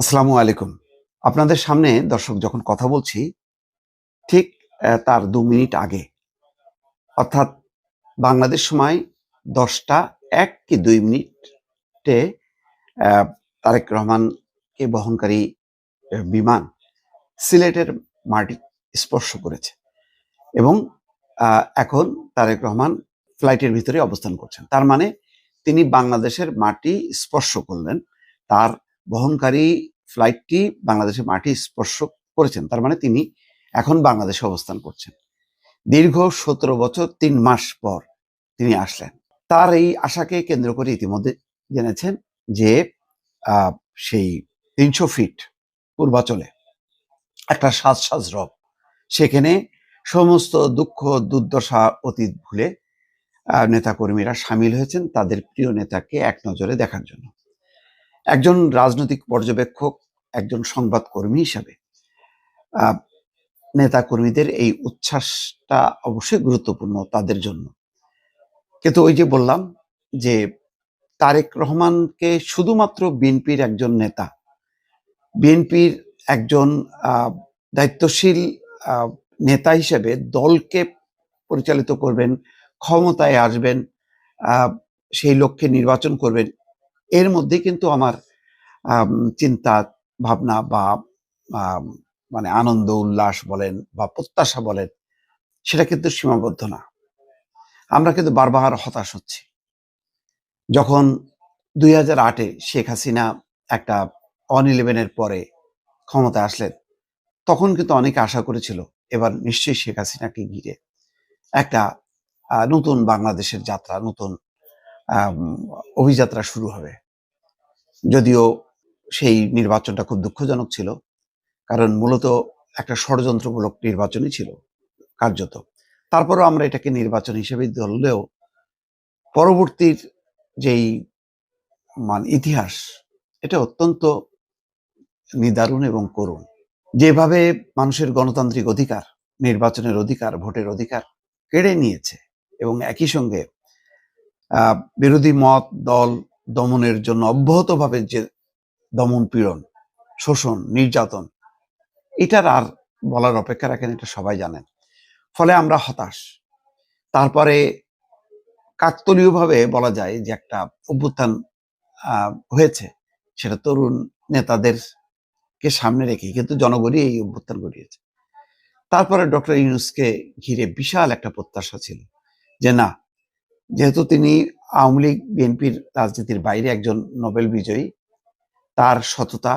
আসসালামু আলাইকুম। আপনাদের সামনে দর্শক যখন কথা বলছি, ঠিক তার ২ মিনিট আগে, অর্থাৎ বাংলাদেশ সময় ১০টা ১ কি ২ মিনিটে অ্যা তারেক রহমানকে বহনকারী বিমান সিলেটের মাটি স্পর্শ করেছে এবং আ এখন তারেক রহমান ফ্লাইটের ভিতরে অবস্থান করছেন। তার মানে তিনি বাংলাদেশের মাটি স্পর্শ করলেন। তার বহনকারী ফ্লাইটটি বাংলাদেশের মাটি স্পর্শ করেছেন। তার মানে তিনি এখন বাংলাদেশে অবস্থান করছেন। দীর্ঘ ১৭ বছর ৩ মাস পর তিনি আসলেন। তার এই আশাকে কেন্দ্র করে ইতিমধ্যে জেনেছেন যে আ সেই ৩০০ ফিট পূর্বাচলে একটা সাজ রব। সেখানে সমস্ত দুঃখ দুর্দশা অতীত ভুলে নেতাকর্মীরা শামিল হয়েছেন তাদের প্রিয় নেতাকে এক নজরে দেখার জন্য। একজন রাজনৈতিক পর্যবেক্ষক, একজন সংবাদকর্মী হিসাবে আ নেতাকর্মীদের এই উচ্ছ্বাসটা অবশ্যই গুরুত্বপূর্ণ তাদের জন্য। কিন্তু ওই যে বললাম যে তারেক রহমানকে শুধুমাত্র বিএনপির একজন নেতা, বিএনপির একজন আ দায়িত্বশীল আ নেতা হিসেবে দলকে পরিচালিত করবেন, ক্ষমতায় আসবেন, আ সেই লক্ষ্যে নির্বাচন করবেন। এর মধ্যেই কিন্তু আমার আম চিন্তা ভাবনা বা আম মানে আনন্দ উল্লাস বলেন বা প্রত্যাশা বলেন, সেটা কিন্তু সীমাবদ্ধ না। আমরা কিন্তু বারবার হতাশ হচ্ছি। যখন ২০০৮ এ শেখ হাসিনা একটা অন-11 এর পরে ক্ষমতায় আসলেন, তখন কিন্তু অনেকে আশা করেছিল এবার নিশ্চয়ই শেখ হাসিনাকে ঘিরে একটা নতুন বাংলাদেশের যাত্রা, নতুন আম অভিযাত্রা শুরু হবে। যদিও সেই নির্বাচনটা খুব দুঃখজনক ছিল। কারণ মূলত একটা ষড়যন্ত্রমূলক নির্বাচনই ছিল কার্যত। তারপরেও আমরা এটাকে নির্বাচন হিসেবেই ধরলেও পরবর্তীর যেই ইতিহাস, এটা অত্যন্ত নিদারুণ এবং করুণ। যেভাবে মানুষের গণতান্ত্রিক অধিকার, নির্বাচনের অধিকার, ভোটের অধিকার কেড়ে নিয়েছে এবং একই সঙ্গে বিরোধী মত দল দমনের জন্য অব্যাহতভাবে যে দমন-পীড়ন, শোষণ, নির্যাতন, এটার আর বলার অপেক্ষা রাখেন, এটা সবাই জানেন। ফলে আমরা হতাশ। তারপরে কাকতালীয়ভাবে বলা যায় যে একটা অভ্যুত্থান আ হয়েছে। সেটা তরুণ নেতাদেরকে সামনে রেখেই কিন্তু জনগণই এই অভ্যুত্থান ঘটিয়েছে। তারপরে ডক্টর ইউনূসকে ঘিরে বিশাল একটা প্রত্যাশা ছিল যে না, যেহেতু তিনি আওয়ামী লীগ, বিএনপির রাজনীতির বাইরে একজন নোবেল বিজয়ী, তার সততা,